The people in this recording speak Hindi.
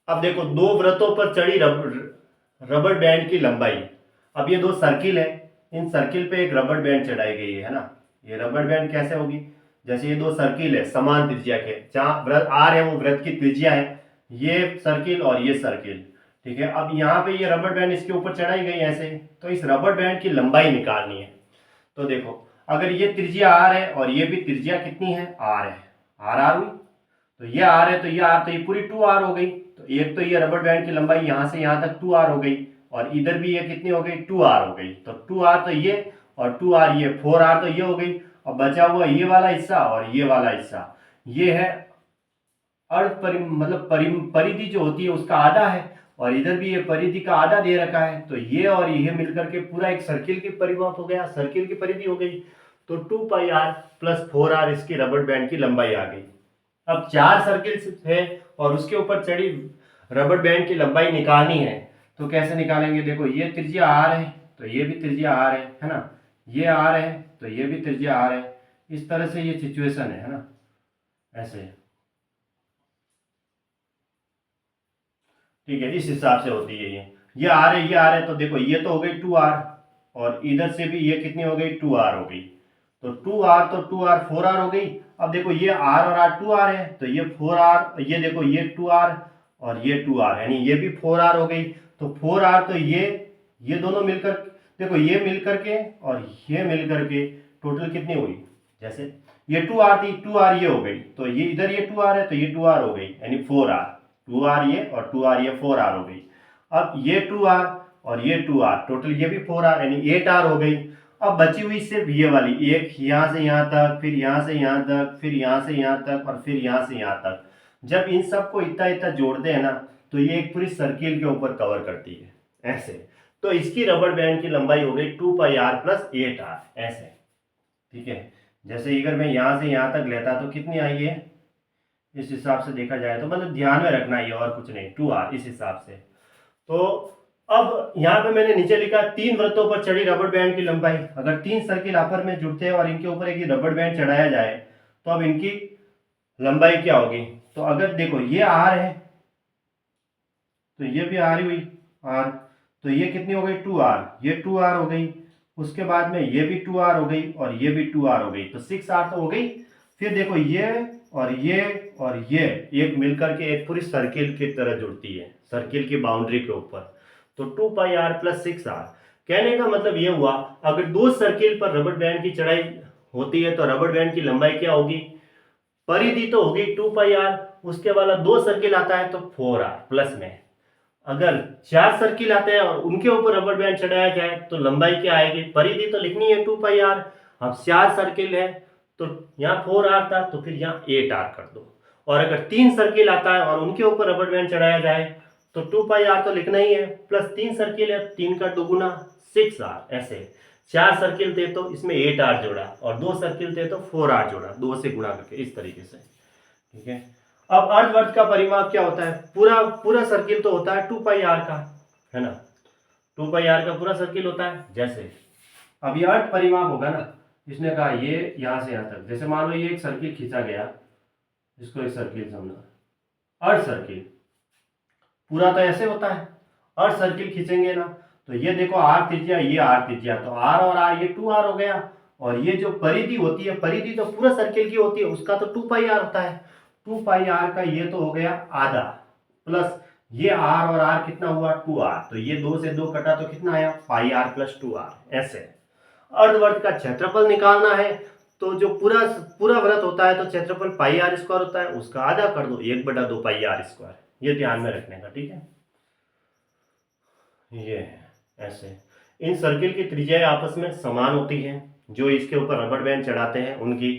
अब देखो दो वृत्तों पर चढ़ी रबर बैंड की लंबाई। अब ये दो सर्किल है, इन सर्किल पे एक रबर बैंड चढ़ाई गई है ना। ये रबर बैंड कैसे होगी, जैसे ये दो सर्किल है समान त्रिज्या के, जहाँ वृत्त आर है वो वृत्त की त्रिज्या है, ये सर्किल और ये सर्किल, ठीक है। अब यहाँ पे ये रबर बैंड इसके ऊपर चढ़ाई गई ऐसे, तो इस रबर बैंड की लंबाई निकालनी है। तो देखो अगर ये त्रिज्या आर है और ये भी त्रिज्या कितनी है, आर है, आर आर हुई, तो ये आर है तो ये आर, तो ये पूरी 2r हो गई। तो एक तो ये रबर बैंड की लंबाई यहाँ से यहाँ तक 2r हो गई, और इधर भी ये कितनी हो गई, 2r हो गई। तो 2r तो ये, और 2r ये, 4r तो ये हो गई। और बचा हुआ ये वाला हिस्सा और ये वाला हिस्सा, ये है अर्ध मतलब परिधि जो होती है उसका आधा है, और इधर भी ये परिधि का आधा दे रखा है। तो ये और ये मिलकर के पूरा एक सर्किल की परिमाप हो गया, सर्किल की परिधि हो गई। तो 2πr प्लस 4r इसकी रबर बैंड की लंबाई आ गई। अब चार सर्किल है और उसके ऊपर चढ़ी रबर बैंड की लंबाई निकालनी है, तो कैसे निकालेंगे, देखो ये त्रिज्या आर है तो ये भी त्रिज्या आर है ना, ये आर है तो ये भी त्रिज्या आर है। इस तरह से ये सिचुएशन है ना, ऐसे, ठीक है, इस हिसाब से होती है ये आर है, ये आर है, तो देखो ये तो हो गई 2r, और इधर से भी ये कितनी हो गई, 2r हो गई। तो 2r तो 2r 4r हो गई। अब देखो ये r और r 2r है, तो ये 4r, ये देखो ये 2r और ये 2r, यानी ये भी 4r हो गई। तो 4r तो ये दोनों मिलकर, देखो ये मिलकर के और ये मिलकर के टोटल कितनी हुई, जैसे ये 2r थी, 2r ये हो गई, तो ये इधर ये 2r है तो ये 2r हो गई, यानी 4r, 2r ये और 2r ये 4r हो गई। अब ये 2r और ये 2r, टोटल ये भी 4r यानी 8r हो गई। अब बची हुई सिर्फ ये वाली, एक यहाँ से यहाँ तक, फिर यहाँ से यहाँ तक, फिर यहाँ से यहाँ तक, और फिर यहाँ से यहाँ तक। जब इन सबको इतना इतना जोड़ते हैं ना, तो ये एक पूरी सर्किल के ऊपर कवर करती है ऐसे। तो इसकी रबर बैंड की लंबाई हो गई 2πr प्लस 8r ऐसे, ठीक है। जैसे अगर मैं यहाँ से यहाँ तक लेता तो कितनी आई है, इस हिसाब से देखा जाए तो मतलब ध्यान में रखना है और कुछ नहीं, 2r इस हिसाब से। तो अब यहाँ पे मैंने नीचे लिखा तीन वृत्तों पर चढ़ी रबर बैंड की लंबाई। अगर तीन सर्किल आपस में जुड़ते हैं और इनके ऊपर एक रबर बैंड चढ़ाया जाए तो अब इनकी लंबाई क्या होगी। तो अगर देखो ये आर है तो ये भी आर ही हुई, आर, तो ये कितनी हो गई, 2r, ये 2r हो गई। उसके बाद में ये भी 2r हो गई और ये भी 2r हो गई, तो 6r तो हो गई। फिर देखो ये और ये और ये एक मिलकर के एक पूरी सर्किल की तरह जुड़ती है, सर्किल की बाउंड्री के ऊपर। तो 2πr प्लस 6r, कहने का मतलब ये हुआ अगर दो सर्किल पर रबर बैंड की चढ़ाई होती है तो रबर बैंड की लंबाई क्या होगी, परिधि तो होगी 2πr, उसके बाद दो सर्किल आता है तो 4r प्लस में। अगर चार सर्किल आते हैं और उनके ऊपर रबर बैंड चढ़ाया जाए तो लंबाई क्या आएगी, परिधि तो लिखनी है 2πr, अब चार सर्किल है तो यहाँ 4r था तो फिर यहाँ 8r कर दो। और अगर तीन सर्किल आता है और उनके ऊपर रबर बैंड चढ़ाया जाए तो 2πr तो लिखना ही है, प्लस तीन सर्किल है, तीन का दुगुना 6r ऐसे। चार सर्किल थे तो इसमें 8r जोड़ा, और दो सर्किल थे तो 4r जोड़ा, दो से गुणा करके, इस तरीके से, ठीक है। अब अर्धवर्त का परिमाप क्या होता है, पूरा पूरा सर्किल तो होता है 2πr का, है ना, 2πr का पूरा सर्किल होता है। जैसे अब ये अर्ध परिमाप होगा ना, इसने कहा ये यहाँ से यहाँ तक, जैसे मान लो ये एक सर्किल खींचा गया, इसको एक सर्किल समझना, अर्ध सर्किल पूरा तो ऐसे होता है, अर्ध सर्किल खींचेंगे ना, तो ये देखो आर त्रिज्या, ये आर त्रिज्या, तो आर और आर ये 2r हो गया। और ये जो परिधि होती है, परिधि तो पूरा सर्किल की होती है, उसका तो 2πr होता है, 2πr का ये तो हो गया आधा, प्लस ये r और r कितना हुआ 2r, तो ये दो से दो कटा तो कितना आया πr प्लस 2r ऐसे। अर्धवर्त का क्षेत्रफल निकालना है तो जो पूरा पूरा वृत्त होता है तो क्षेत्रफल πr² होता है, उसका आधा कर दो 1/2πr², ये ध्यान में रखने का, ठीक है। ये ऐसे इन सर्किल की त्रिज्याएं आपस में समान होती हैं, जो इसके ऊपर रबर बैंड चढ़ाते हैं उनकी